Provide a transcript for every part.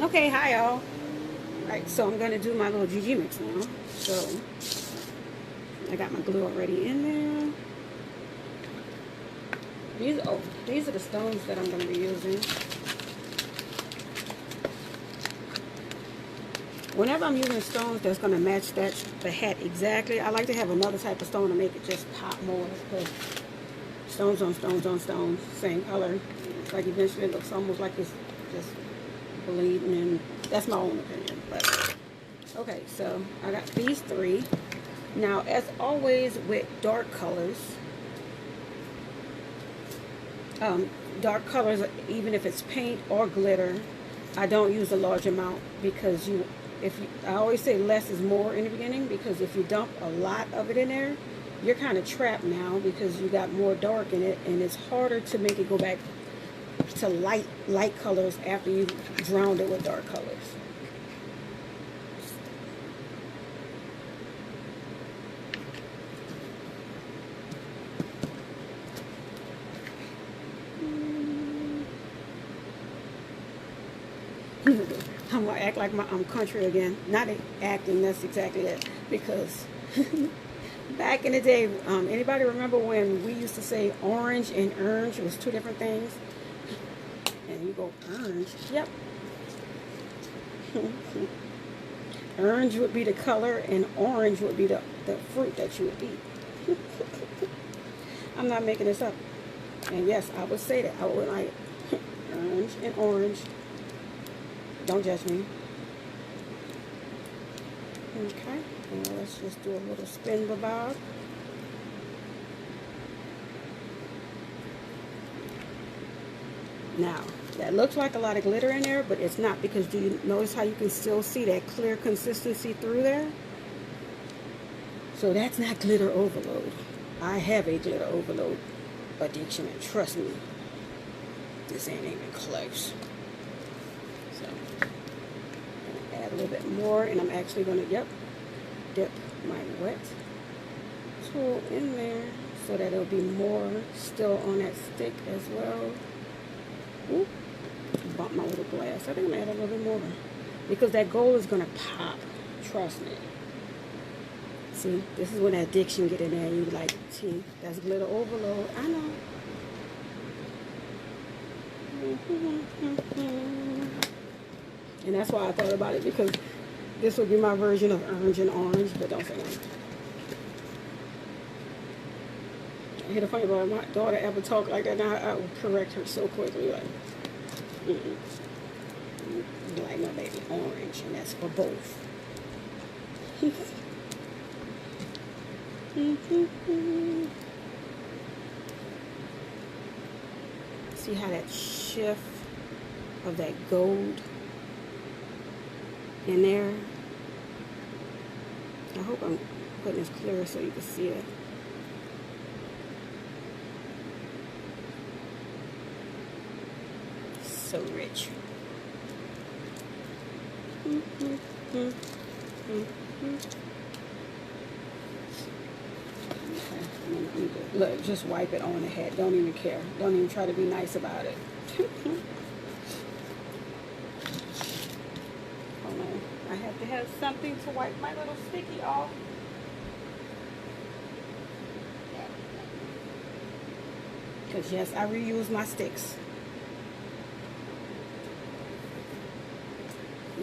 Okay, hi y'all. Right, so I'm gonna do my little GGMix now. So I got my glue already in there. These are the stones that I'm gonna be using. Whenever I'm using stones that's gonna match the hat exactly, I like to have another type of stone to make it just pop more. Because stones on stones on stones, same color. It's like eventually it looks almost like it's just bleeding, and that's my own opinion. But okay, so I got these three. Now, as always with dark colors, even if it's paint or glitter, I don't use a large amount because I always say less is more in the beginning, because if you dump a lot of it in there, you're kind of trapped now because you got more dark in it, and it's harder to make it go back to light colors after you drowned it with dark colors. I'm gonna act like I'm country again. Not acting, that's exactly it. Because back in the day, anybody remember when we used to say orange and orange was two different things? And you go orange. Yep. Orange would be the color, and orange would be the fruit that you would eat. I'm not making this up. And yes, I would say that. I would like orange and orange. Don't judge me. Okay, now let's just do a little spin bob. Now, that looks like a lot of glitter in there, but it's not, because do you notice how you can still see that clear consistency through there? So that's not glitter overload. I have a glitter overload addiction, and trust me, this ain't even close. So add a little bit more, and I'm actually going to, dip my wet tool in there so that it'll be more still on that stick as well. Ooh, bump my little glass. I think I'm going to add a little bit more because that gold is going to pop. Trust me. See, this is when that addiction get in there and you like, see, that's glitter overload. I know. And that's why I thought about it, because this would be my version of orange and orange, but don't say that. I hear the funny about my daughter ever talk like that, now I would correct her so quickly, like, like, no baby, orange, and that's for both. See how that shift of that gold in there? I hope I'm putting this clearer so you can see it. So rich. Look, just wipe it on the head. Don't even care. Don't even try to be nice about it. Hold on. I have to have something to wipe my little sticky off. Because yes, I reuse my sticks.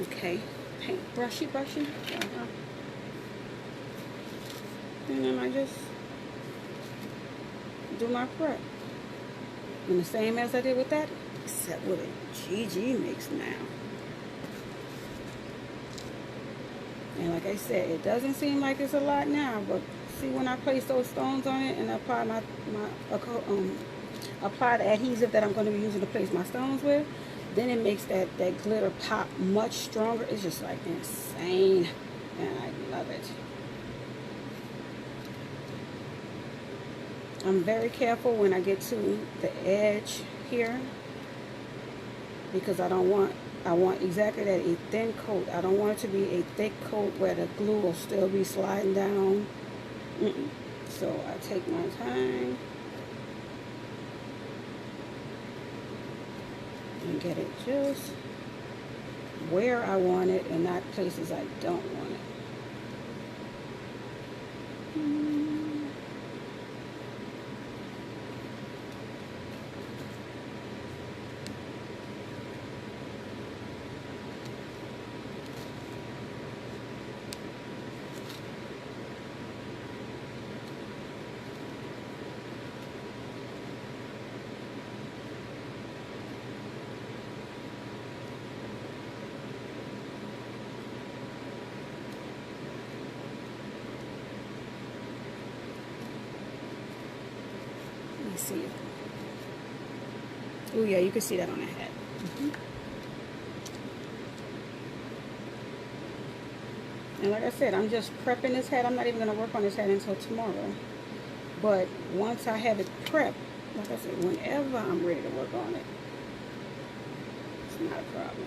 Okay. Paint brushy. And then I just do my prep. And the same as I did with that, except with a GGMix now. And like I said, it doesn't seem like it's a lot now, but see, when I place those stones on it and apply apply the adhesive that I'm going to be using to place my stones with, then it makes that glitter pop much stronger. It's just like insane, and I love it. I'm very careful when I get to the edge here, because I want exactly that, a thin coat. I don't want it to be a thick coat where the glue will still be sliding down. So I take my time and get it just where I want it and not places I don't want it. See it. Oh yeah, you can see that on the hat. And like I said, I'm just prepping this hat. I'm not even going to work on this hat until tomorrow. But once I have it prepped, like I said, whenever I'm ready to work on it, it's not a problem.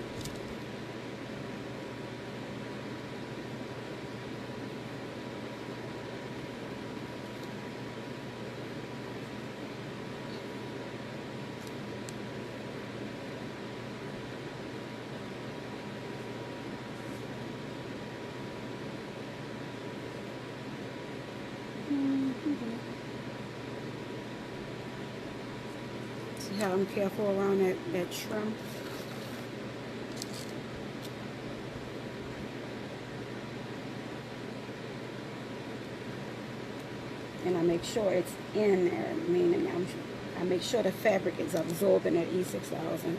See how I'm careful around that trim? And I make sure it's in there, meaning I make sure the fabric is absorbing at E6000.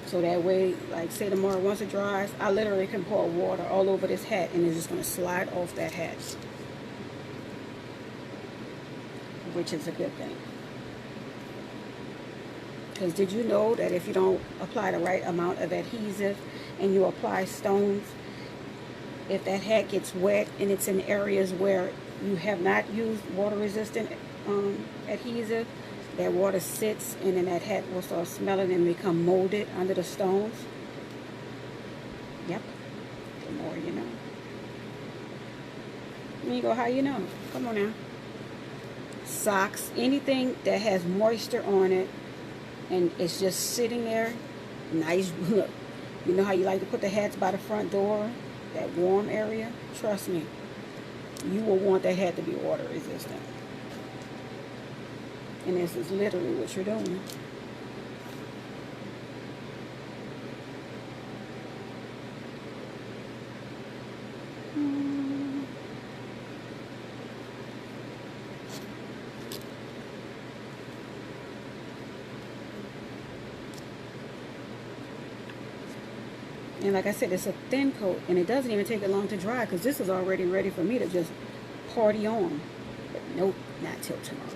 So that way, like say tomorrow, once it dries, I literally can pour water all over this hat and it's just going to slide off that hat. Which is a good thing. Because did you know that if you don't apply the right amount of adhesive and you apply stones, if that hat gets wet and it's in areas where you have not used water resistant adhesive, that water sits and then that hat will start smelling and become molded under the stones. Yep. The more you know. And you go, how you know? Come on now. Socks, anything that has moisture on it and it's just sitting there, nice. Look, you know how you like to put the hats by the front door, that warm area? Trust me, you will want that hat to be water resistant. And this is literally what you're doing. And like I said, it's a thin coat, and it doesn't even take it long to dry because this is already ready for me to just party on. But nope, not till tomorrow.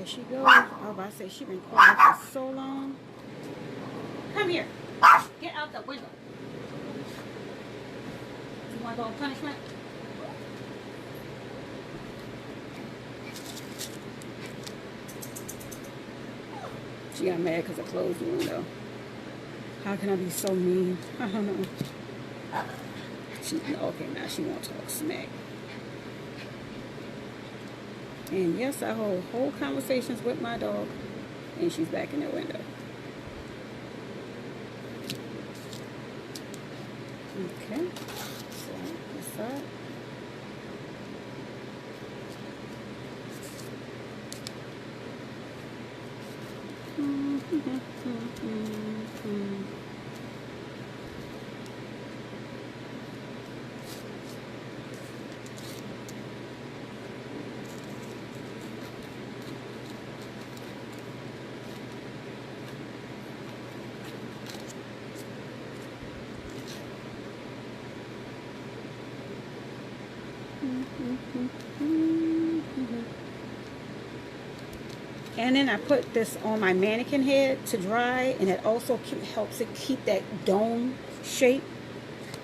She goes. I was about to say she's been quiet for so long. Come here. Get out the window. You want to go on punishment? She got mad because I closed the window. How can I be so mean? I don't know. Okay, now she won't talk smack. And yes, I hold whole conversations with my dog, and she's back in the window. Okay, so this side. And then I put this on my mannequin head to dry, and it also helps it keep that dome shape.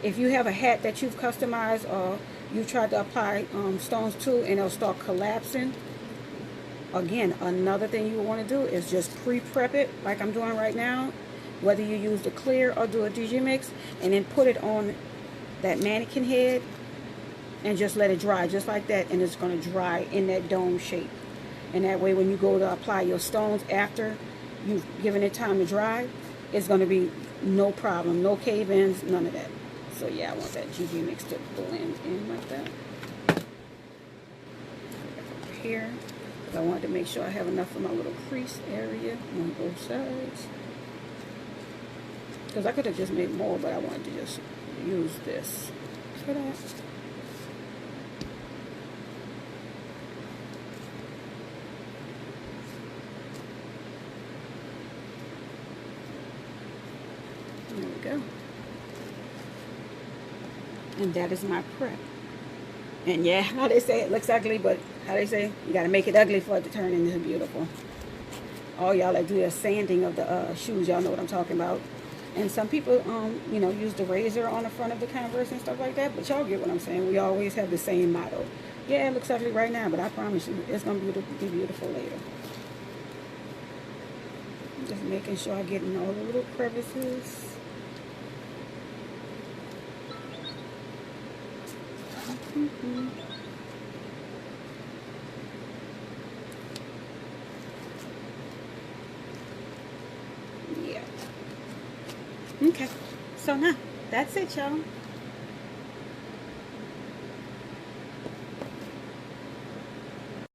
If you have a hat that you've customized or you tried to apply stones to and it'll start collapsing, again, another thing you want to do is just pre-prep it like I'm doing right now, whether you use the clear or do a GGMix, and then put it on that mannequin head and just let it dry just like that, and it's going to dry in that dome shape. And that way when you go to apply your stones after you've given it time to dry, it's going to be no problem, no cave-ins, none of that. So yeah, I want that GGMix to blend in like that. Over here, because I wanted to make sure I have enough for my little crease area on both sides. Because I could have just made more, but I wanted to just use this for that. There we go. And that is my prep. And yeah, how they say it looks ugly, but how they say you got to make it ugly for it to turn into beautiful. All y'all that do a sanding of the shoes, y'all know what I'm talking about. And some people, you know, use the razor on the front of the Converse and stuff like that. But y'all get what I'm saying. We always have the same motto. Yeah, it looks ugly right now, but I promise you, it's going to be beautiful later. Just making sure I get in all the little crevices. Yeah. Okay. So now, that's it, y'all.